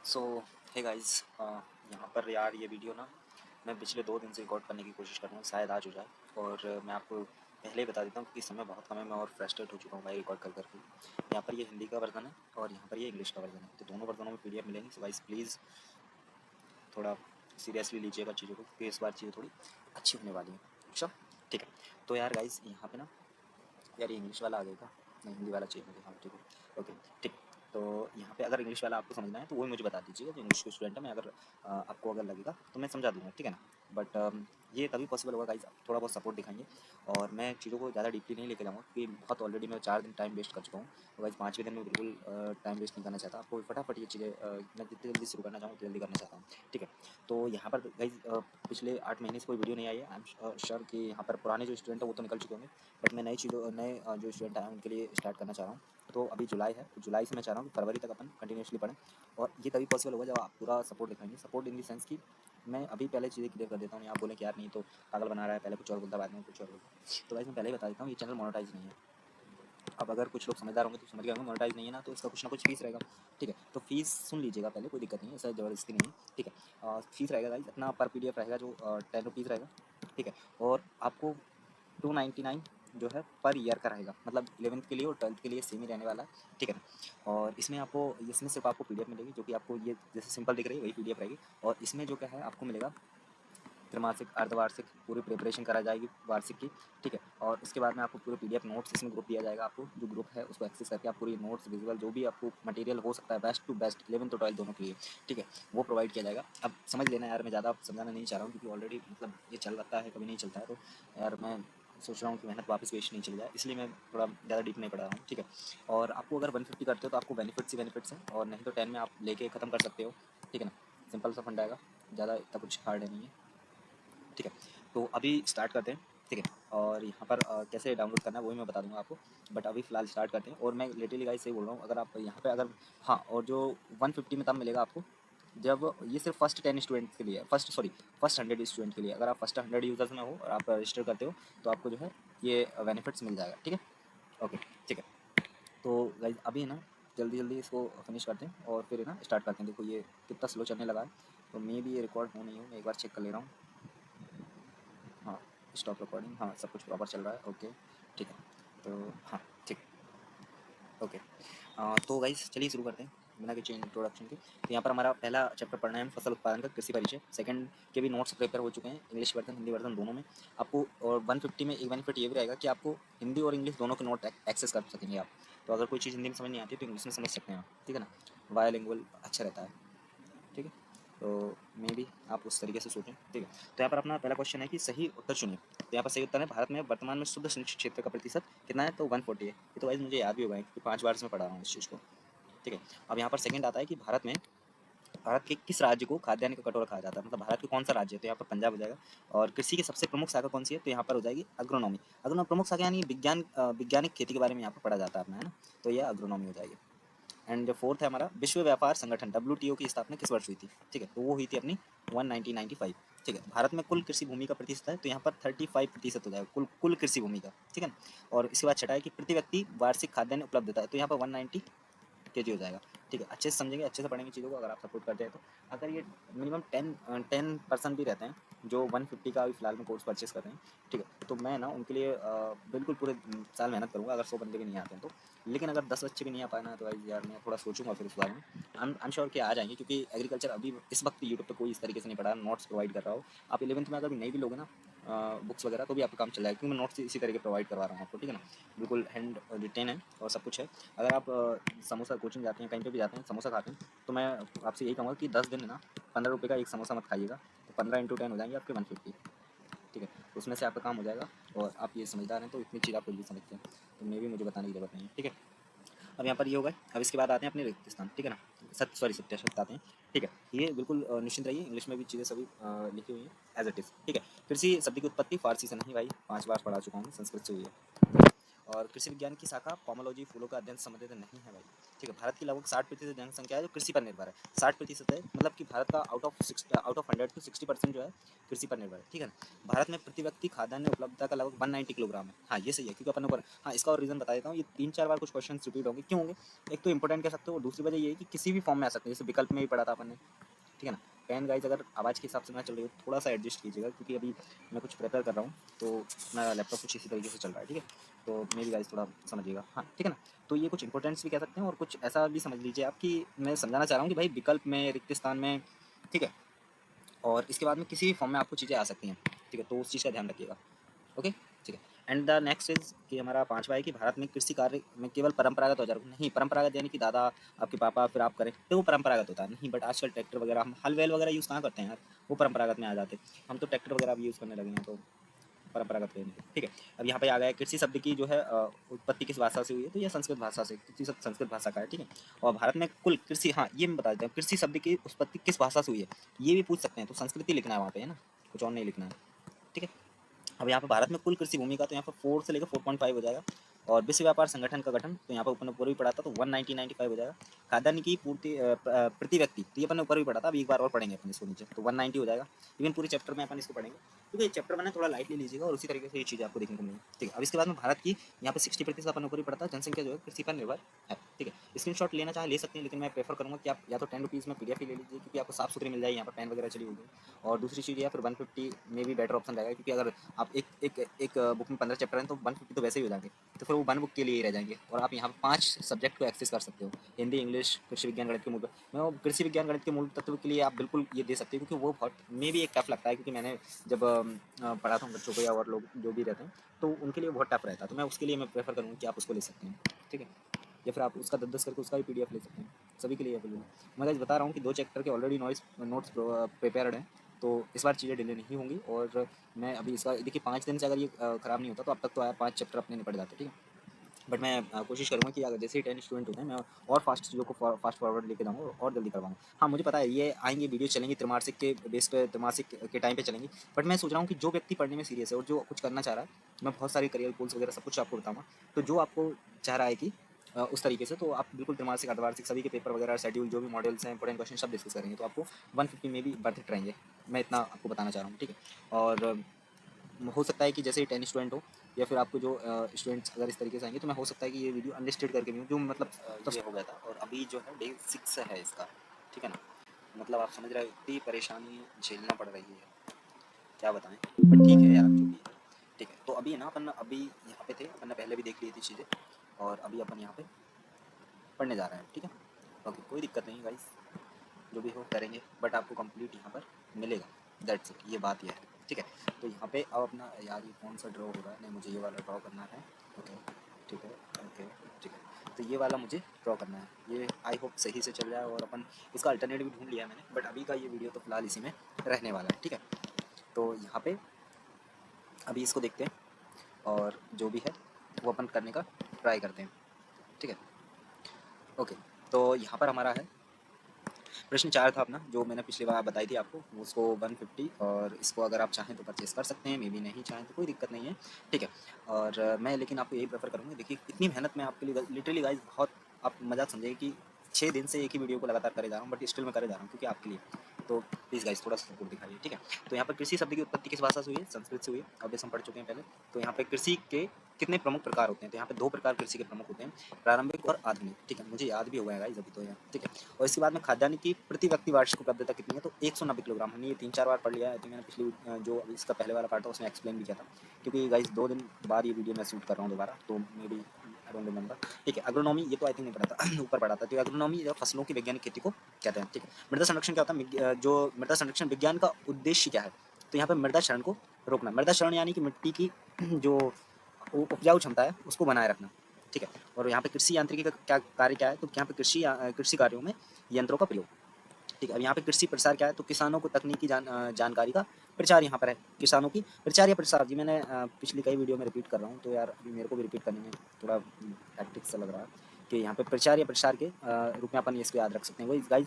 सो hey guys, यहाँ पर यार ये वीडियो ना मैं पिछले 2 दिन से रिकॉर्ड करने की कोशिश कर रहा हूँ, शायद आज हो जाए। और मैं आपको पहले ही बता देता हूँ कि समय बहुत कम है, मैं और फ्रस्ट्रेट हो चुका हूँ भाई रिकॉर्ड कर करके। यहाँ पर ये हिंदी का वर्जन है और यहाँ पर ये इंग्लिश का वर्जन है, तो दोनों वर्जनों में PDF मिलेंगे। सो गाइस प्लीज़ थोड़ा सीरियसली लीजिएगा चीज़ों को, क्योंकि इस बार चीज़ें थोड़ी अच्छी होने वाली हैं। अच्छा ठीक है। तो यार गाइस यहाँ पे ना, यार ये इंग्लिश वाला आ गया, नहीं हिंदी वाला चाहिए मुझे। हाँ ठीक है, ओके ठीक। तो यहाँ पे अगर इंग्लिश वाला आपको समझना है तो वही मुझे बता दीजिएगा, जो इंग्लिश के स्टूडेंट है। मैं अगर आपको अगर लगेगा तो मैं समझा दूँगा, ठीक है ना। बट ये तभी पॉसिबल होगा गाइस, थोड़ा बहुत सपोर्ट दिखाएंगे। और मैं चीज़ों को ज़्यादा डीपली नहीं लेके जाऊँगा, क्योंकि बहुत ऑलरेडी मैं 4 दिन टाइम वेस्ट कर चुका हूँ। तो गाइस 5वें दिन में बिल्कुल टाइम वेस्ट नहीं करना चाहता। आपको फटाफट ये चीज़ें मैं जितनी जल्दी शुरू करना चाहूँ उतनी जल्दी करना चाहता हूँ, ठीक है। तो यहाँ पर गाइस पिछले 8 महीने से कोई वीडियो नहीं आई है। आई एम श्योर कि यहाँ पर पुराने जो स्टूडेंट है वो तो निकल चुके होंगे, बट मैं नए जो स्टूडेंट आए हैं उनके लिए स्टार्ट करना चाह रहा हूँ। तो अभी जुलाई है, तो जुलाई से मैं चाह रहा हूँ कि फरवरी तक अपन कंटिन्यूसली पढ़ें। और ये तभी पॉसिबल होगा जब आप पूरा सपोर्ट दिखाएंगे। सपोर्ट इन द सेंस कि मैं अभी पहले चीज़ें क्लियर कर देता हूँ, आप बोलें कि यार नहीं तो पागल बना रहा है, पहले कुछ और बोलता बाद में कुछ और बोलता। तो वैसे मैं पहले ही बता देता हूँ, ये चैनल मोनेटाइज नहीं है। अब अगर कुछ लोग समझदार होंगे तो समझ गए होंगे, मोनेटाइज नहीं है ना, तो इसका कुछ ना कुछ फीस रहेगा, ठीक है। तो फीस सुन लीजिएगा पहले, कोई दिक्कत नहीं है, ऐसा ज़बरदस्ती नहीं है, ठीक है। फीस रहेगा गाइस अपना पर PDF रहेगा जो 10 रुपीज़ रहेगा, ठीक है। और आपको 299 जो है पर ईयर का रहेगा, मतलब 11th के लिए और 12th के लिए सेम ही रहने वाला है, ठीक है ना। और इसमें सिर्फ आपको PDF मिलेगी, जो कि आपको ये जैसे सिंपल दिख रही है वही PDF रहेगी। और इसमें जो क्या है आपको मिलेगा, त्रैमासिक, अर्धवार्षिक पूरी प्रिपरेशन करा जाएगी वार्षिक की, ठीक है। और उसके बाद में आपको पूरे PDF नोट्स इसमें ग्रुप दिया जाएगा। आपको जो ग्रुप है उसको एक्सेस करके आप पूरी नोट्स विजुअल जो भी आपको मटेरियल हो सकता है बेस्ट टू बेस्ट 11th और 12th दोनों के लिए, ठीक है, वो प्रोवाइड किया जाएगा। अब समझ लेना यार, मैं ज़्यादा समझाना नहीं चाह रहा हूँ, क्योंकि ऑलरेडी मतलब ये चल रहा है, कभी नहीं चलता है। तो यार मैं सोच रहा हूँ कि मेहनत वापस वेस्ट नहीं चली जाए, इसलिए मैं थोड़ा ज़्यादा डीप नहीं पढ़ा रहा हूँ, ठीक है। और आपको अगर 150 करते हो तो आपको बेनिफिट्स ही बेनिफिट्स हैं, और नहीं तो 10 में आप लेके ख़त्म कर सकते हो, ठीक है ना। सिंपल सा फंड आएगा, ज़्यादा इतना कुछ हार्ड नहीं है, ठीक है। तो अभी स्टार्ट करते हैं, ठीक है। और यहाँ पर कैसे डाउनलोड करना है वही मैं बता दूंगा आपको, बट अभी फ़िलहाल स्टार्ट करते हैं। और मैं लिटरली गाइस से बोल रहा हूँ, अगर आप यहाँ पे अगर, हाँ, और जो 150 में तब मिलेगा आपको जब ये सिर्फ फर्स्ट 10 स्टूडेंट के लिए, फर्स्ट 100 स्टूडेंट के लिए। अगर आप फर्स्ट 100 यूज़र्स में हो और आप रजिस्टर करते हो तो आपको जो है ये बेनिफिट्स मिल जाएगा, ठीक है, ओके, ठीक है। तो गाइस अभी है ना, जल्दी जल्दी इसको फिनिश करते हैं और फिर है ना स्टार्ट करते हैं। देखो ये कितना स्लो चलने लगा है, तो मे भी ये रिकॉर्ड हो नहीं हो, मैं एक बार चेक कर ले रहा हूँ। हाँ, स्टॉप रिकॉर्डिंग, हाँ सब कुछ प्रॉपर चल रहा है, ओके, ठीक है। तो हाँ ठीक, ओके। तो गाइस चलिए शुरू करते हैं बिना किसी इंट्रोडक्शन के। तो यहाँ पर हमारा पहला चैप्टर पढ़ना है हम, फसल उत्पादन का कृषि परिचय। सेकंड के भी नोट्स प्रिपेयर हो चुके हैं, इंग्लिश वर्जन हिंदी वर्जन दोनों में आपको। और 150 में एक बेनिफिट ये भी रहेगा कि आपको हिंदी और इंग्लिश दोनों के नोट एक्सेस कर सकेंगे आप। तो अगर कोई चीज़ हिंदी में समझ नहीं आती तो इंग्लिश में समझ सकते हैं आप, ठीक है ना। बायलिंगुअल अच्छा रहता है, ठीक है। तो मे भी आप उस तरीके से सोचें, ठीक है। तो यहाँ पर अपना पहला क्वेश्चन है कि सही उत्तर चुनिए। तो यहाँ पर सही उत्तर है, भारत में वर्तमान में शुद्ध सिंचित क्षेत्र का प्रतिशत कितना है, तो 140 है। ये तो भाई मुझे याद भी होगा कि 5 बार से मैं पढ़ा रहा हूँ इस चीज़ को, ठीक है। अब यहाँ पर सेकंड आता है कि भारत के किस राज्य को खाद्यान्न का कटोरा कहा जाता है, मतलब भारत के कौन सा राज्य है, तो यहाँ पर पंजाब हो जाएगा। और कृषि की सबसे प्रमुख शाखा कौन सी है, तो यहाँ पर हो जाएगी अग्रोनॉमी। अग्रोनॉमी प्रमुख शाखा यानी वैज्ञानिक खेती के बारे में यहाँ पर पढ़ा जाता है अपना, है ना। तो यह अग्रोनॉमी हो जाएगी। एंड जो फोर्थ है हमारा, विश्व व्यापार संगठन WTO की स्थापना किस वर्ष हुई थी, ठीक है, तो वो हुई थी अपनी 1995, ठीक है। भारत में कुल कृषि भूमि का प्रतिशत है, तो यहाँ पर 35% हो जाएगा कुल कृषि भूमि का, ठीक है ना। और इसके बाद छठा है कि प्रति व्यक्ति वार्षिक खाद्यान्न उपलब्धता है, तो यहाँ पर 190 KG हो जाएगा, ठीक है। अच्छे से समझेंगे, अच्छे से पढ़ेंगे चीज़ों को, अगर आप सपोर्ट करते हैं तो। अगर ये मिनिमम 10% भी रहते हैं जो 150 का अभी फिलहाल में कोर्स परचेस कर रहे हैं, ठीक है, तो मैं ना उनके लिए बिल्कुल पूरे साल मेहनत करूँगा, अगर 100 बंदे भी नहीं आते हैं तो। लेकिन अगर 10 बच्चे भी नहीं आ पाए ना, तो यार मैं थोड़ा सोचूंगा फिर उस बारे में। आई एम श्योर कि आ जाएंगे, क्योंकि एग्रीकल्चर अभी इस वक्त यूट्यूब पर कोई इस तरीके से नहीं पढ़ा, नोट्स प्रोवाइड कर रहा हो। आप 11th में अगर नहीं भी लोगे ना बुक्स वगैरह, तो भी आपका काम चल जाएगा, क्योंकि मैं नोट्स इसी तरीके प्रोवाइड करवा रहा हूँ आपको, ठीक है ना। बिल्कुल हैंड रिटेन है और सब कुछ है। अगर आप समोसा कोचिंग जाते हैं, कहीं पे भी जाते हैं, समोसा खाते हैं, तो मैं आपसे यही कहूँगा कि 10 दिन है ना 15 रुपये का एक समोसा मत खाइएगा। तो 15 × 10 हो जाएंगे आपके 150, ठीक है। तो उसमें से आपका काम हो जाएगा। और आप ये समझदार हैं तो इतनी चीज़ आप कुछ भी समझते हैं, तो मे भी मुझे बताने की जरूरत नहीं है, ठीक है। अब यहाँ पर ये होगा। अब इसके बाद आते हैं अपने रिक्त स्थान, ठीक है ना, सत्य शब्द आते हैं, ठीक है। ये बिल्कुल निश्चिंत रहिए, इंग्लिश में भी चीज़ें सभी लिखी हुई हैं एज इट इज़, ठीक है। कृषि शब्द की उत्पत्ति फारसी से नहीं भाई, 5 बार पढ़ा चुका हूँ, संस्कृत से हुई है। और कृषि विज्ञान की शाखा पोमोलॉजी फूलों का अध्ययन संबंधित नहीं है भाई। ठीक है, भारत की लगभग 60% जनसंख्या है जो कृषि पर निर्भर है। 60% है, मतलब कि भारत का आउट ऑफ 100 तो 60% जो है कृषि पर निर्भर है। ठीक है ना। भारत में प्रति व्यक्ति खाद्यान्न उपलब्धता का लगभग 190 किलोग्राम है। हाँ ये सही है, क्योंकि अपन ऊपर हाँ इसका और रीजन बता देता हूँ। ये 3-4 बार कुछ क्वेश्चन रिपीट होंगे, क्यों होंगे? एक तो इंपॉर्टेंट कह सकते हो, और दूसरी वजह ये है कि किसी भी फॉर्म में आ सकते हैं, जैसे विकल्प में भी पढ़ा था अपन ने। ठीक है ना। पेन गाइज अगर आवाज़ के हिसाब से ना चल रही हो थोड़ा सा एडजस्ट कीजिएगा, क्योंकि अभी मैं कुछ प्रिपेयर कर रहा हूँ तो अपना लैपटॉप कुछ इसी तरीके से चल रहा है। ठीक है, तो मेरी गाइज थोड़ा समझिएगा। हाँ ठीक है ना। तो ये कुछ इंपॉर्टेंट्स भी कह सकते हैं, और कुछ ऐसा भी समझ लीजिए आप कि मैं समझाना चाह रहा हूँ कि भाई विकल्प में, रिक्त स्थान में, ठीक है, और इसके बाद में किसी भी फॉर्म में आपको चीज़ें आ सकती हैं। ठीक है, तो उस चीज़ का ध्यान रखिएगा। ओके, ठीक है। एंड द नेक्स्ट इज कि हमारा 5वां है कि भारत में कृषि कार्य में केवल परंपरागत औजार नहीं, परंपरागत यानी कि दादा, आपके पापा, फिर आप करें तो वो परंपरागत होता है नहीं। बट आजकल ट्रैक्टर वगैरह, हम हल वैल वगैरह यूज़ कहाँ करते हैं यार, वो परंपरागत में आ जाते हैं। हम तो ट्रैक्टर वगैरह भी यूज़ करने लगे हैं, तो परंपरागत वे नहीं। ठीक है, अब यहाँ पे आ गया कृषि शब्द की जो है उत्पत्ति किस भाषा से हुई है, तो यह संस्कृत भाषा से, कृषि शब्द संस्कृत भाषा का है। ठीक है, और भारत में कुल कृषि, हाँ ये मैं बता देता हूँ, कृषि शब्द की उत्पत्ति किस भाषा से हुई है ये भी पूछ सकते हैं, तो संस्कृत ही लिखना है वहाँ पे, है ना, कुछ और नहीं लिखना है। ठीक है, अब यहाँ पर भारत में कुल कृषि भूमि का तो यहाँ पर 4 से लेकर 4.5 हो जाएगा। और विश्व व्यापार संगठन का गठन तो यहाँ पर ऊपर ऊपर भी पढ़ा था, तो 190-95 हो जाएगा। खाद्यान्न की पूर्ति प्रति व्यक्ति तो ये अपन ने ऊपर भी पढ़ा था, अभी एक बार और पढ़ेंगे अपन इसको नीचे, तो 190 हो जाएगा। इवन पूरे चैप्टर में अपन इसको पढ़ेंगे, क्योंकि ये चैप्टर मैंने थोड़ा लाइटली लीजिएगा और उसी तरीके से ये चीज़ आपको देखने को मिलेगी। ठीक है, अब इसके बाद में भारत की यहाँ पे 60% अपन ऊपर ही पढ़ा था, जनसंख्या जो है कृषि पर निर्भर है। ठीक है, स्क्रीनशॉट लेना चाहे ले सकते हैं, लेकिन मैं प्रेफर करूँगा कि आप या तो 10 रुपीज़ में PDF ही ले लीजिए, क्योंकि आपको साफ सुथरी मिल जाएगी, यहाँ पर पेन वगैरह चली होगी। और दूसरी चीज़ या फिर 150 में भी बेटर ऑप्शन रहेगा, क्योंकि अगर आप एक बुक में 15 चैप्टर हैं तो 150 तो वैसे ही हो जाएंगे, तो फिर वो 1 बुक के लिए ही रह जाएंगे, और आप यहाँ पर 5 सब्जेक्ट को एक्सेस कर सकते हो, हिंदी, इंग्लिश, कृषि विज्ञान, गणित के मूल। मैं कृषि विज्ञान गणित के मूल तत्व के लिए आप बिल्कुल ये दे सकते हो, क्योंकि वो बहुत में भी एक टफ लगता है, क्योंकि मैंने जब पढ़ा था बच्चों को या और लोग जो भी रहते हैं तो उनके लिए बहुत टफ रहता है, तो मैं उसके लिए मैं प्रेफर करूँगा कि आप उसको ले सकते हैं। ठीक है, या फिर आप उसका 10-10 करके उसका भी PDF ले सकते हैं, सभी के लिए अवेलेबल है। मैं गाइस बता रहा हूँ कि 2 चैप्टर के ऑलरेडी नोट्स प्रिपेयर्ड हैं, तो इस बार चीज़ें डिले नहीं होंगी। और मैं अभी इसका देखिए 5 दिन से अगर ये ख़राब नहीं होता तो अब तक तो आया 5 चैप्टर अपने निपट जाते। ठीक है, बट मैं कोशिश करूँगा कि अगर जैसे ही 10 स्टूडेंट होते हैं मैं और फास्ट चीज़ों को फास्ट फॉरवर्ड लेके जाऊँगा और जल्दी करवाऊँगा। हाँ मुझे पता है ये आएंगे वीडियो चलेंगी त्रैमासिक के बेस पे, त्रैमासिक के टाइम पे चलेंगी, बट मैं सोच रहा हूँ कि जो व्यक्ति पढ़ने में सीरियस है और जो कुछ करना चाह रहा है, मैं बहुत सारे करियर गोल्स वगैरह सब कुछ आपको बताऊँगा। तो जो आपको चाह रहा है कि उस तरीके से, तो आप बिल्कुल त्रैमासिक, अर्धवार्षिक सभी के पेपर वगैरह, शेड्यूल, जो भी मॉडल्स हैं, इंपॉर्टेंट क्वेश्चन सब डिस्कस करेंगे, तो आपको 150 में भी वर्थ इट रहेंगे। मैं इतना आपको बताना चाह रहा हूँ। ठीक है, और हो सकता है कि जैसे ही 10 स्टूडेंट हो, या फिर आपको जो स्टूडेंट्स अगर इस तरीके से आएंगे, तो मैं हो सकता है कि ये वीडियो अनलिस्टेड करके भी हूँ, जो मतलब ये हो गया था, और अभी जो है डे 6 है इसका। ठीक है ना, मतलब आप समझ रहे हो इतनी परेशानी झेलना पड़ रही है, क्या बताएं, बट ठीक है यार जो भी है। ठीक है, तो अभी है ना अपन अभी यहाँ पे थे, अपन ने पहले भी देख ली थी चीज़ें, और अभी अपन यहाँ पे पढ़ने जा रहे हैं। ठीक है, ओके, कोई दिक्कत नहीं गाइस, जो भी हो करेंगे, बट आपको कंप्लीट यहाँ पर मिलेगा, दैट्स इट, ये बात ये है। ठीक है, तो यहाँ पे अब अपना, यार ये कौन सा ड्रॉ हो रहा है, नहीं मुझे ये वाला ड्रॉ करना है। ओके, ठीक है, ओके, ठीक है, तो ये वाला मुझे ड्रॉ करना है, ये आई होप सही से चल जाए, और अपन इसका अल्टरनेटिव ढूंढ लिया मैंने, बट अभी का ये वीडियो तो फिलहाल इसी में रहने वाला है। ठीक है, तो यहाँ पे अभी इसको देखते हैं, और जो भी है वो अपन करने का ट्राई करते हैं। ठीक है, ओके, तो यहाँ पर हमारा है प्रश्न 4 था अपना, जो मैंने पिछली बार बताई थी आपको, उसको 150, और इसको अगर आप चाहें तो परचेस कर सकते हैं, मे बी नहीं चाहें तो कोई दिक्कत नहीं है। ठीक है, और मैं लेकिन आपको यही प्रेफर करूँगा, देखिए इतनी मेहनत मैं आपके लिए लिटरली गाइज, बहुत आप मजा समझिए कि 6 दिन से एक ही वीडियो को लगातार करे जा रहा हूँ, बट स्टिल मैं करे जा रहा हूँ क्योंकि आपके लिए। तो प्लीज़ गाइज थोड़ा सा सपोर्ट दिखाइए। ठीक है, तो यहाँ पर कृषि शब्द की उत्पत्ति किस भाषा से हुई है? संस्कृत से हुई है, अब हम पढ़ चुके हैं पहले। तो यहाँ पे कृषि के कितने प्रमुख प्रकार होते हैं? तो यहाँ पे 2 प्रकार कृषि के प्रमुख होते हैं, प्रारंभिक और आधुनिक। ठीक है, मुझे याद भी हो गया गाइज अभी तो यहाँ। ठीक है, और इसके बाद में खाद्यान्न की प्रति व्यक्ति वार्षिक उपलब्धता कितनी है? तो 190 किलोग्राम। हमने ये 3-4 बार पढ़ लिया है, तो मैंने पिछली जो इसका पहले वाला पार्ट था उसमें एक्सप्लेन भी किया था, क्योंकि गाइस 2 दिन बाद ये वीडियो मैं शूट कर रहा हूँ दोबारा, तो maybe I don't remember. ठीक है, एग्रोनॉमी ये तो आई थिंक नहीं पढ़ा था ऊपर पढ़ा था। तो एग्रोनॉमी या फसलों की वैज्ञानिक खेती को कहते हैं। ठीक है, मृदा संरक्षण क्या होता है? जो मृदा संरक्षण विज्ञान का उद्देश्य क्या है? तो यहाँ पे मृदा क्षरण को रोकना। मृदा क्षरण यानी कि मिट्टी की जो उपजाऊ क्षमता है उसको बनाए रखना। ठीक है, और यहाँ पे कृषि यांत्रिकी का क्या कार्य क्या है? तो यहाँ पे कृषि कार्यों में यंत्रों का प्रयोग। ठीक है, अब यहाँ पे कृषि प्रसार क्या है? तो किसानों को तकनीकी जानकारी का प्रचार यहाँ पर है। किसानों की प्रचार या प्रसार, जी मैंने पिछली कई वीडियो में रिपीट कर रहा हूँ, तो यार अभी मेरे को भी रिपीट करने में थोड़ा हैक्टिक सा लग रहा है कि यहाँ पे प्रचार या प्रसार के रूप में अपन इसको याद रख सकते हैं। वही गाइज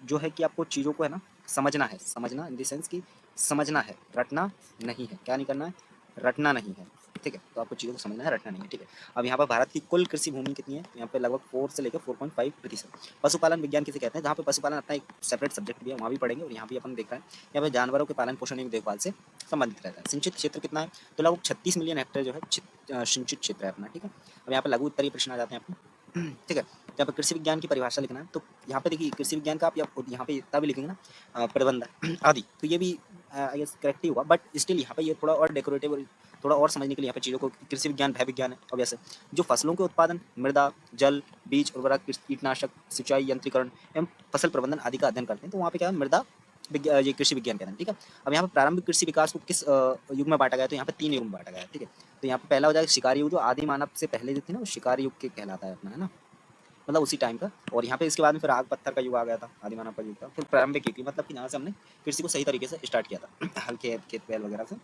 जो है कि आपको चीज़ों को है ना समझना है, समझना इन द सेंस कि समझना है, रटना नहीं है। क्या नहीं करना है? रटना नहीं है। ठीक है। तो आपको चीज़ों को समझना है, रटना नहीं है, ठीक है। अब यहाँ पर भारत की कुल कृषि भूमि कितनी है? यहाँ पे लगभग 4 से लेकर 4.5%। पशुपालन विज्ञान किसे कहते हैं? जहाँ पे पशुपालन अपना एक सेपरेट सब्जेक्ट भी है, वहाँ भी पढ़ेंगे और यहाँ भी अपन देख रहे हैं यहाँ पे जानवरों के पालन पोषण एवं देखभाल से संबंधित रहता है। सिंचित क्षेत्र कितना है? तो लगभग 36 मिलियन हेक्टेयर जो है सिंचित क्षेत्र है अपना, ठीक है। अब यहाँ पे लघु उत्तरीय प्रश्न आ जाते हैं अपने, ठीक है। यहाँ पर कृषि विज्ञान की परिभाषा लिखना है, तो यहाँ पे देखिए कृषि विज्ञान का आप यहाँ पे इतना भी लिखेंगे ना प्रबंधन आदि, तो ये भी आई गेस करेक्ट ही हुआ, बट स्टिल यहाँ पे ये थोड़ा और डेकोरेटिव और थोड़ा और समझने के लिए यहाँ पे चीज़ों को कृषि विज्ञान भय विज्ञान है। अब जैसे जो फसलों के उत्पादन, मृदा, जल, बीज, उर्वरक, कीटनाशक, सिंचाई, यंत्रीकरण एवं फसल प्रबंधन आदि का अध्ययन करते हैं, तो वहाँ पे क्या है मृदा ये कृषि विज्ञान कहते हैं, ठीक है। अब यहाँ पे प्रारंभिक कृषि विकास को किस युग में बांटा गया? तो यहाँ पे 3 युग में बांटा गया है, ठीक है। तो यहाँ पे पहला हो जाएगा शिकारी युग, जो आदि मानव से पहले जो थी ना वो शिकारी युग के कहलाता है अपना, है ना, मतलब उसी टाइम का। और यहाँ पे इसके बाद में फिर आग पत्थर का युग आ गया था, आदि मानव का युग था। फिर प्रारंभिक युग, मतलब कि यहाँ से हमने कृषि को सही तरीके से स्टार्ट किया था हल खेत बैल वगैरह से।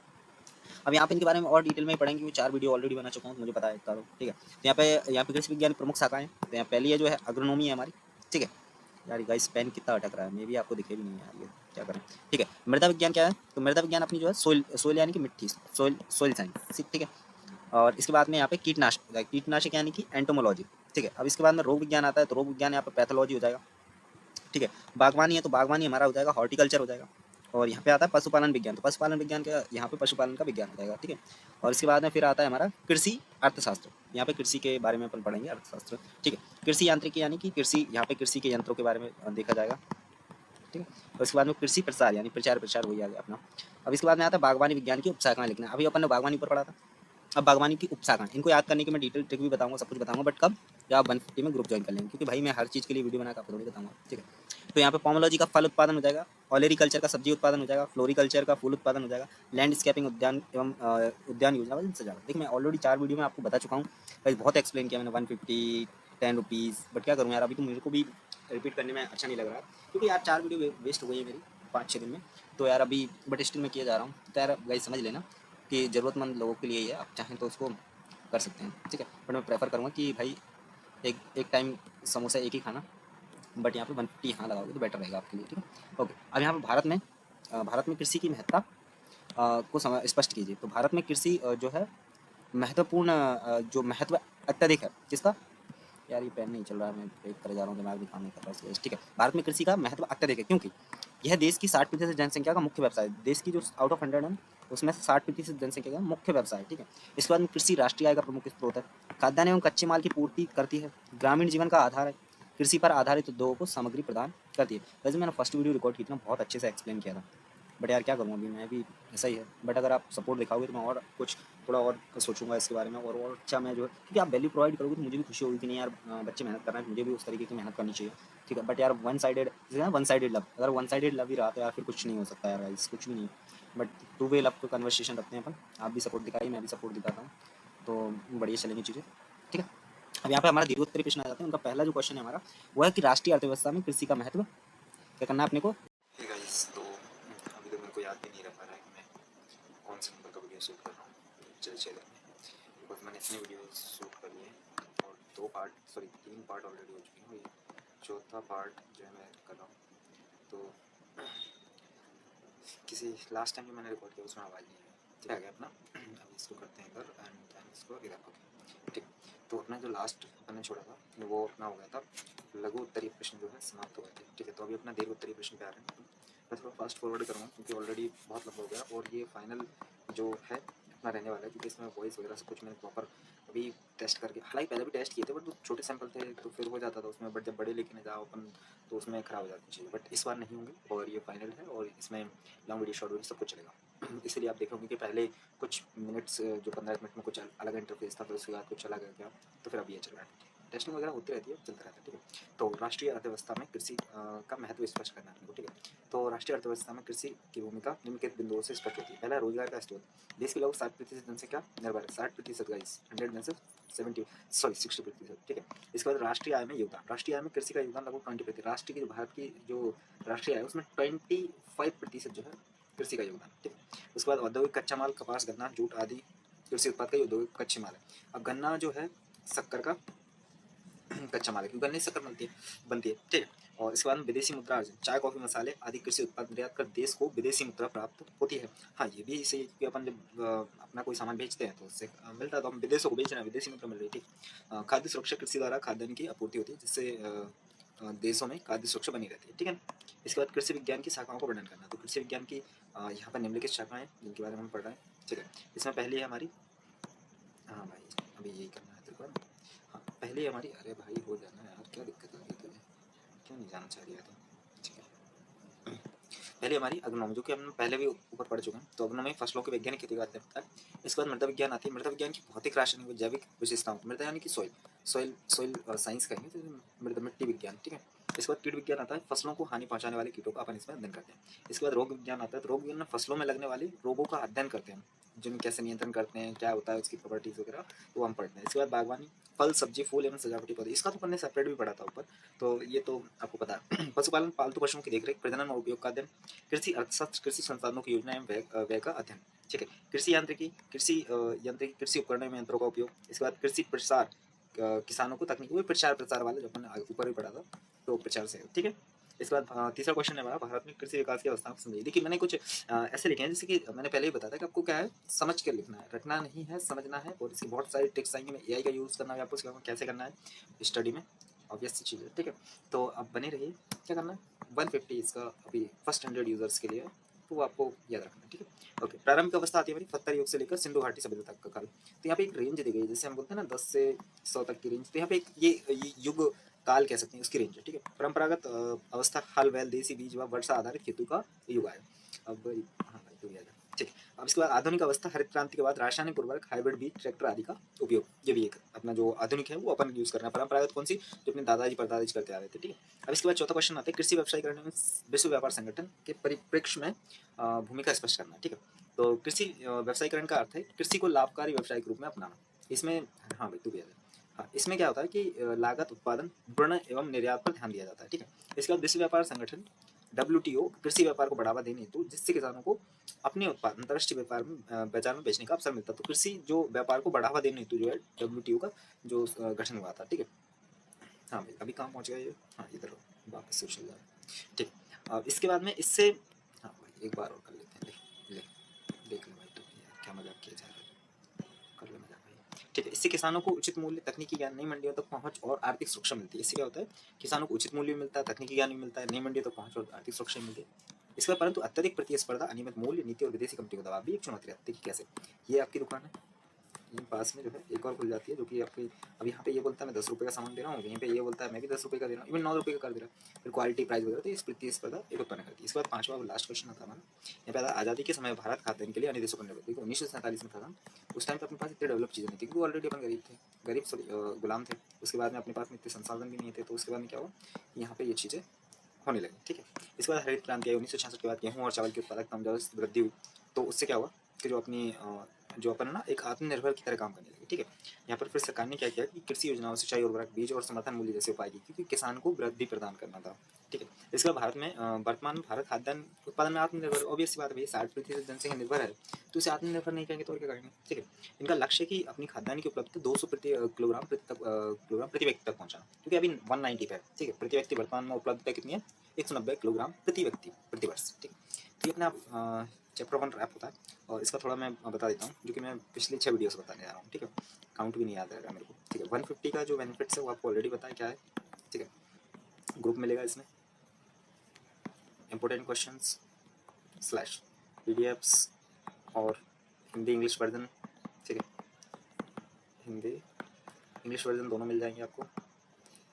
अब यहाँ पे इनके बारे में और डिटेल में पढ़ेंगे, क्योंकि 4 वीडियो ऑलरेडी बना चुका हूँ, तो मुझे पता है इतना, ठीक है। तो यहाँ पे कृषि विज्ञान की प्रमुख शाखाएं, तो यहाँ पहली है जो है अग्रोनॉमी है हमारी, ठीक है। यार गाइस पेन कितना अटक रहा है, मे भी आपको दिखे भी नहीं है यार, ये क्या करें, ठीक है। मृदा विज्ञान क्या है? तो मृदा विज्ञान अपनी जो है सोइल यानी कि मिट्टी, सोइल साइंस, ठीक है। और इसके बाद में यहाँ पे कीटनाशक यानी कि एंटोमोलॉजी, ठीक है। अब इसके बाद में रोग विज्ञान आता है, तो रोग विज्ञान यहाँ पे पैथोलॉजी हो जाएगा, ठीक है। बागवानी है तो बागवानी हमारा हो जाएगा हॉर्टिकल्चर हो जाएगा। और यहाँ पे आता है पशुपालन विज्ञान, तो पशुपालन विज्ञान का यहाँ पे पशुपालन का विज्ञान हो जाएगा, ठीक है। और इसके बाद में फिर आता है हमारा कृषि अर्थशास्त्र, यहाँ पे कृषि के बारे में अपन पढ़ेंगे अर्थशास्त्र, ठीक है। कृषि यांत्रिकी यानी कि कृषि, यहाँ पे कृषि के यंत्रों के बारे में देखा जाएगा, ठीक है। और इसके बाद में कृषि प्रसार यानी प्रचार वही आ गया अपना। अब इसके बाद में आता है बागवानी विज्ञान की उपशाखाएं लिखना, अभी अपन ने बागवानी पर पढ़ा था। अब बागवानी की उपशाखाएं, इनको याद करने की मैं डिटेल ट्रिक भी बताऊंगा, सब कुछ बताऊंगा, बट कब? जब आप 150 में ग्रुप ज्वाइन कर लेंगे, क्योंकि भाई मैं हर चीज़ के लिए वीडियो बना कर आपको थोड़ी बताऊंगा, ठीक है। तो यहाँ पे पोमोलॉजी का फल उत्पादन हो जाएगा, ऑलरिकल्चर का सब्जी उत्पादन हो जाएगा, फ्लोरिकल्चर का फूल उत्पादन हो जाएगा, लैंडस्केपिंग उद्यान एवं उद्यान योजना वजन से जाएगा। देखिए मैं ऑलरेडी 4 वीडियो में आपको बता चुका हूँ, बहुत एक्सप्लेन किया मैंने, 150 ₹10, बट क्या करूँ यार, अभी तो मेरे को भी रिपीट करने में अच्छा नहीं लग रहा है, क्योंकि यार 4 वीडियो वेस्ट हो गई है मेरी 5-6 दिन में, तो यार अभी बट स्टिल मैं किया जा रहा हूँ, तो यार गाइस समझ लेना कि ज़रूरतमंद लोगों के लिए ही है, आप चाहें तो उसको कर सकते हैं, ठीक है। बट मैं प्रेफर करूँगा कि भाई एक टाइम समोसा एक ही खाना, बट यहाँ पे 150 यहाँ लगाओगे तो बेटर रहेगा आपके लिए, ठीक है। ओके, अब यहाँ पे भारत में कृषि की महत्ता को स्पष्ट कीजिए। तो भारत में कृषि जो है महत्वपूर्ण, जो महत्व अत्यधिक है किसका? यार ये पेन नहीं चल रहा है, मैं एक तरह जा रहा हूँ, दिमाग भी काम नहीं कर रहा है, ठीक है। भारत में कृषि का महत्व अत्यधिक है, क्योंकि यह देश की 60% जनसंख्या का मुख्य व्यवसाय है। देश की जो आउट ऑफ 100 है उसमें से 60% जनसंख्या का मुख्य व्यवसाय है, ठीक है। इसके बाद में कृषि राष्ट्रीय आय का प्रमुख स्रोत है, खाद्यान्न एवं कच्चे माल की पूर्ति करती है, ग्रामीण जीवन का आधार है, कृषि पर आधारित उद्योगों को सामग्री प्रदान करती है। वैसे मैंने फर्स्ट वीडियो रिकॉर्ड की थी ना, बहुत अच्छे से एक्सप्लेन किया था, बट यार क्या करूँ, अभी मैं भी ऐसा ही है। बट अगर आप सपोर्ट दिखाओगे तो मैं और कुछ थोड़ा और सोचूंगा इसके बारे में, और अच्छा मैं जो है, क्योंकि आप वैल्यू प्रोवाइड करोगे तो मुझे भी खुशी होगी कि नहीं यार बच्चे मेहनत कर रहे हैं, मुझे भी उस तरीके की मेहनत करनी चाहिए, ठीक है। बट यार वन साइडेड लव, अगर वन साइडेड लव ही रहा तो यार फिर कुछ नहीं हो सकता यार गाइस, कुछ भी नहीं। बट टू वे लव को कन्वर्सेशन रखते हैं अपन, आप भी सपोर्ट दिखाइए, मैं भी सपोर्ट दिखाता हूँ, तो बढ़िया चलेंगी चीज़ें, ठीक है। अब यहाँ पे हमारा दीर्घोत्तरीय प्रश्न आ जाते हैं, उनका पहला जो क्वेश्चन है हमारा वो है कि राष्ट्रीय अर्थव्यवस्था में कृषि का महत्व क्या करना है अपने को। Hey guys, तो अभी तो मेरे को याद भी नहीं रह पा रहा है कि मैं कौन से नंबर का वीडियो शूट कर रहा हूँ चल बिकॉज मैंने इतने वीडियो शूट कर लिए और 3 पार्ट ऑलरेडी हो चुके हैं, ये चौथा पार्ट जो है मैं कर रहा हूँ। तो किसी लास्ट टाइम जो मैंने रिकॉर्ड किया उसमें आवाज़ नहीं है, ठीक है अपना। अब इसको करते हैं इधर एंड इसको इधर, ओके ठीक। तो अपना जो लास्ट मैंने छोड़ा था वो अपना हो गया था लघु उत्तरीय प्रश्न जो है समाप्त हो गए थे, ठीक है। तो अभी अपना दीर्घ उत्तरीय प्रश्न पे आ रहे हैं, मैं थोड़ा फास्ट फॉरवर्ड करूँगा क्योंकि ऑलरेडी बहुत लंबा हो गया और ये फाइनल जो है अपना रहने वाला है, क्योंकि इसमें वॉइस वगैरह सब कुछ मैंने प्रॉपर अभी टेस्ट करके, हालांकि पहले भी टेस्ट किए थे बट वो छोटे सैंपल थे तो फिर हो जाता था उसमें, बट जब बड़े लेके जाओ अपन तो उसमें ख़राब हो जाती चीज़ें, बट इस बार नहीं होंगे और ये फाइनल है और इसमें लॉन्ग वीडियो शॉर्ट वीडियो सब कुछ चलेगा। इसलिए आप देखेंगे कि पहले कुछ मिनट्स जो 15 मिनट में कुछ अलग इंटरफेस था, फिर उसके बाद कुछ अलग गया, तो फिर अब ये चल रहा है, टेस्टिंग वगैरह होती रहती है, चलता रहता है, ठीक है। तो राष्ट्रीय अर्थव्यवस्था में कृषि का महत्व स्पष्ट करना है, ठीक है। तो राष्ट्रीय अर्थव्यवस्था में कृषि की भूमिका निम्नलिखित बिंदुओं से स्पष्ट होती है। पहला, रोजगार का स्रोत, देश के लगभग 60% जनसंख्या निर्भर है, 60% गाइस, 100 में से 60%, ठीक है। इसके बाद राष्ट्रीय आय में योगदान, राष्ट्रीय आय में कृषि का योगदान लगभग 20%, राष्ट्रीय की भारत की जो राष्ट्रीय आय उसमें 25% जो है कृषि का योगदान, ठीक है। उसके बाद औद्योगिक कच्चा माल, कपास, गन्ना, जूट आदि कृषि उत्पाद का औद्योगिक कच्चे माल है। अब गन्ना जो है शक्कर का कच्चा माल है, क्योंकि गन्ने से शक्कर बनती है, ठीक है। और इसके बाद में विदेशी मुद्रा अर्जन, चाय कॉफी मसाले आदि कृषि उत्पाद निर्यात कर देश को विदेशी मुद्रा प्राप्त होती है। हाँ, ये भी सही है, क्योंकि अपन जब अपना कोई सामान बेचते हैं तो उससे मिलता है, तो हम विदेशों को बेच रहे हैं, विदेशी मुद्रा मिल रही है। ठीक। खाद्य सुरक्षा, कृषि द्वारा खाद्यान्न की आपूर्ति होती है, जिससे देशों में खाद्य सुरक्षा बनी रहती है। ठीक है। इसके बाद कृषि विज्ञान की शाखाओं का वर्णन करना। तो कृषि विज्ञान की यहाँ पर निम्नलिखित शाखाएं जिनके बारे में हम पढ़ रहे हैं। ठीक है। इसमें पहली है हमारी, हाँ भाई अभी यही करना है तेरे को। हाँ, पहली हमारी, अरे भाई हो जाना यार, क्या दिक्कत आ गई तुझे, क्यों नहीं जाना चाह रही है तो। ठीक है। पहले हमारी अग्रोनॉमी, जो कि हम पहले भी ऊपर पढ़ चुके हैं। तो अग्रोनॉमी फसलों की वैज्ञानिक खेती का अध्ययन होता है। इसके बाद मृदा विज्ञान आती है। मृदा विज्ञान की भौतिक, रासायनिक व जैविक विशेषताओं, मृदा यानी कि सॉइल, सॉइल साइंस कहेंगे तो मृदा मिट्टी विज्ञान। ठीक है। इसके बाद कीट विज्ञान आता है। फसलों को हानि पहुंचाने वाले कीटों का अपन इसमें अध्ययन करते हैं। इसके बाद रोग विज्ञान आता है। तो रोग विज्ञान में फसलों में लगने वाले रोगों का अध्ययन करते हैं, जिन कैसे नियंत्रण करते हैं, क्या होता है उसकी प्रॉपर्टीज वगैरह, तो हम पढ़ते हैं। इसके बाद बागवानी, फल सब्जी फूल एवं सजावटी पौधे, इसका तो अपन ने सेपरेट भी पढ़ा था ऊपर, तो ये तो आपको पता है। पशुपालन, पालतू पशुओं की देखरेख, प्रजनन और उपयोग का अध्ययन, कृषि अर्थशास्त्र, कृषि संसाधनों की योजना एवं व्यय का अध्ययन। ठीक है। कृषि यांत्रिकी, यांत्रिकी कृषि उपकरणों में यंत्रों का उपयोग। इसके बाद कृषि प्रसार, किसानों को तकनीक, वही प्रचार वाला जो अपन ऊपर भी पढ़ा था, तो प्रचार से। ठीक है। इसके बाद तीसरा क्वेश्चन है हमारा, भारत में कृषि विकास की अवस्था को समझिए। देखिए मैंने कुछ ऐसे लिखे हैं, जैसे कि मैंने पहले ही बताया था कि आपको क्या है, समझ के लिखना है, रटना नहीं है, समझना है। और इसकी बहुत सारी ट्रिक्स आएंगी, मैं एआई का यूज़ करना है आपको सिखाऊंगा कैसे करना है स्टडी में, ऑब्वियस सी चीज़ है। ठीक है। तो अब बने रहिए। क्या करना है, 150 इसका अभी फर्स्ट 100 यूजर्स के लिए, तो वो आपको याद रखना है। ठीक है। ओके, प्रारंभिक अवस्था आती है हमारी पत्थर युग से लेकर सिंधु घाटी सभ्यता तक का काल। तो यहाँ पे एक रेंज दी गई है, जैसे हम बोलते हैं ना 10 से 100 तक की रेंज, तो यहाँ पे एक ये युग काल कह सकते हैं, उसकी रेंज है। ठीक है। परंपरागत अवस्था, हल बैल देसी बीज व वर्षा आधारित खेती का युग आया। अब हाँ भाई तो याद है। ठीक है। अब इसके बाद आधुनिक अवस्था, हरित क्रांति के बाद रासायनिक उर्वरक, हाइब्रिड बीज, ट्रैक्टर आदि का उपयोग। ये भी एक अपना जो आधुनिक है वो अपन यूज करना है। परंपरागत कौन सी, जो अपने दादाजी परदादाजी करते आ रहे थे। ठीक है। अब इसके बाद चौथा क्वेश्चन आता है, कृषि व्यवसायीकरण में विश्व व्यापार संगठन के परिप्रेक्ष्य में भूमिका स्पष्ट करना। ठीक है। तो कृषि व्यवसायीकरण का अर्थ है कृषि को लाभकारी व्यवसाय के रूप में अपनाना। इसमें हाँ भाई तू भी याद है। हाँ, इसमें क्या होता है कि लागत, उत्पादन, विपणन एवं निर्यात पर ध्यान दिया जाता है। ठीक है। इसके बाद विश्व व्यापार संगठन WTO कृषि व्यापार को बढ़ावा देने हेतु, जिससे किसानों को अपने उत्पाद अंतर्राष्ट्रीय व्यापार में बाजार में बेचने का अवसर मिलता है। तो कृषि जो व्यापार को बढ़ावा देने हेतु जो है WTO का जो गठन हुआ था। ठीक है। हाँ भाई अभी कहाँ पहुँच गया ये, हाँ इधर वापस से चल जाए। ठीक। अब इसके बाद में इससे, हाँ भाई एक बार और कर लेते हैं, ले देख लो भाई तो यार क्या मजाक किया जा रहा है, कर लो मजाक भाई। ठीक है। इससे किसानों को उचित मूल्य, तकनीकी ज्ञान, नई मंडियों तक पहुंच और आर्थिक सुरक्षा मिलती है। इससे क्या होता है, किसानों को उचित मूल्य मिलता है, तकनीकी ज्ञान भी मिलता है, नई मंडियों तक पहुंच और आर्थिक सुरक्षा मिलती है। इसके बाद परंतु अत्यधिक प्रतिस्पर्धा, अनियमित मूल्य नीति और विदेशी कंपनियों का दबाव भी एक चुनौती रहती है। कैसे, ये आपकी दुकान है, ये पास में जो है एक और खुल जाती है, जो कि आपकी, अब यहाँ पे ये बोलता है मैं 10 रुपये का सामान दे रहा हूँ, यहीं पे ये बोलता है मैं भी 10 रुपये का दे रहा हूँ, इवन 9 रुपये का कर दे रहा है, फिर क्वालिटी प्राइस वगैरह, तो इस प्रतिस्पर्धा एक उत्पन्न करती है। इसके बाद पांचवा लास्ट क्वेश्चन आता है हमारा, यहाँ पे आता है आज़ादी के समय भारत खाद्यान्न के लिए अन्य देशों पर निर्भर। देखो 1947 में था, उस टाइम पे अपने पास इतने डेवलप चीज़ें नहीं थी, क्योंकि ऑलरेडी अपन गरीब थे, गरीब सॉरी गुलाम थे। उसके बाद में अपने पास में इतने संसाधन भी नहीं थे, तो उसके बाद में क्या हुआ, यहाँ पे ये चीज़ें होने लगी। ठीक है। इसके बाद हरित क्रांति आई 1966 के बाद, गेहूँ और चावल की उत्पादकता में जबरदस्त वृद्धि हुई। तो उससे क्या हुआ कि जो अपनी जो अपन ना एक आत्मनिर्भर की तरह काम करने लगे। ठीक है। यहाँ पर फिर सरकार ने क्या किया कि कृषि योजनाओं, सिंचाई, उर्वरक, बीज और समर्थन मूल्य जैसे उपाय किए, क्योंकि किसान को वृद्धि प्रदान करना था। ठीक है। इसके बाद भारत में वर्तमान में भारत खाद्यान्न उत्पादन में आत्मनिर्भर, ऑब्वियस बात है, 60% जनसंख्या निर्भर है, तो इसे आत्मनिर्भर नहीं करेंगे तो और क्या करेंगे। ठीक है। इनका लक्ष्य है कि अपनी खाद्यान्न की उपलब्धता 200 किलोग्राम प्रति व्यक्ति तक पहुंचाना, क्योंकि अभी 190 पे है। ठीक है। प्रति व्यक्ति वर्तमान में उपलब्धता कितनी है, 190 किलोग्राम प्रति व्यक्ति प्रति वर्ष। ठीक। तो ये अपना चैप्टर 1 रैप होता है, और इसका थोड़ा मैं बता देता हूँ, जो कि मैं पिछले 6 वीडियो से बताने जा रहा हूँ। ठीक है। काउंट भी नहीं याद रहेगा मेरे को। ठीक है। 150 का जो बेनिफिट्स है वो आपको ऑलरेडी बताया क्या है। ठीक है। ग्रुप मिलेगा इसमें, इंपॉर्टेंट क्वेश्चंस स्लैश PDFs और हिंदी इंग्लिश वर्जन। ठीक है। हिंदी इंग्लिश वर्जन दोनों मिल जाएंगे आपको।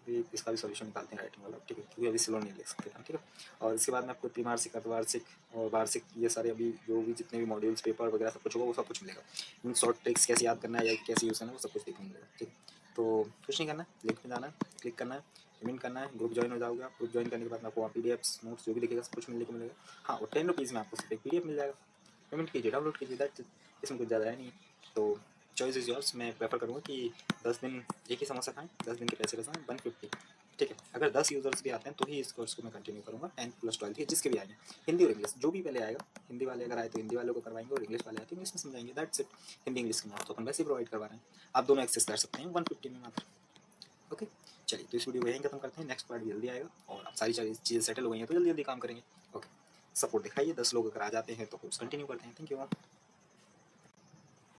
भी इसका भी सॉल्यूशन निकालते हैं राइटिंग वाला। ठीक है। क्योंकि अभी स्लो नहीं लिख सकते हम। ठीक है। और इसके बाद में आपको त्रिमासिक, अर्धवार्षिक और वार्षिक, ये सारे अभी जो भी जितने भी मॉड्यूल्स, पेपर वगैरह सब कुछ होगा वो सब कुछ मिलेगा। इन शॉर्ट ट्रिक्स कैसे याद करना है या कैसे यूज़ करना है वो सब कुछ देखने मिलेगा। ठीक। तो कुछ नहीं करना है, लिंक में जाना है, क्लिक करना है, पेमेंट करना है, ग्रुप ज्वाइन हो जाओगे आप। ग्रुप ज्वाइन करने के बाद आपको वहाँ PDFs नोट्स जो भी दिखेगा सब कुछ मिलने को मिलेगा। हाँ, और 10 रुपीज़ में आपको सिर्फ एक PDF मिल जाएगा। पेमेंट कीजिए, डाउनलोड कीजिए, दैट्स इट। इसमें कुछ ज़्यादा है नहीं। तो चॉइस इज़ योर्स। मैं प्रेफर करूँगा कि 10 दिन एक ही समोसा खाएं, 10 दिन के पैसे बचाएं, 150। ठीक है। अगर 10 यूजर्स भी आते हैं तो ही इस कोर्स को मैं कंटिन्यू करूँगा, 10th + 12th के जिसके भी आएंगे, हिंदी और इंग्लिश जो भी पहले आएगा। हिंदी वाले अगर आए तो हिंदी वालों को करवाएंगे, और इंग्लिश वाले आए तो इंग्लिश में समझाएंगे, दैट्स इट। हिंदी इंग्लिश के नोट्स तो अपन वैसे ही प्रोवाइड करवा रहे हैं, आप दोनों एक्सेस कर सकते हैं 150 में मात्र। ओके। चलिए तो इस वीडियो को यहीं खत्म करते हैं, नेक्स्ट पार्ट भी जल्दी आएगा और अब सारी चीज़ें सेटल हो गई हैं तो जल्दी जल्दी काम करेंगे। ओके, सपोर्ट दिखाइए, 10 लोग अगर आ जाते हैं तो कोर्स कंटिन्यू करते हैं। Thank you.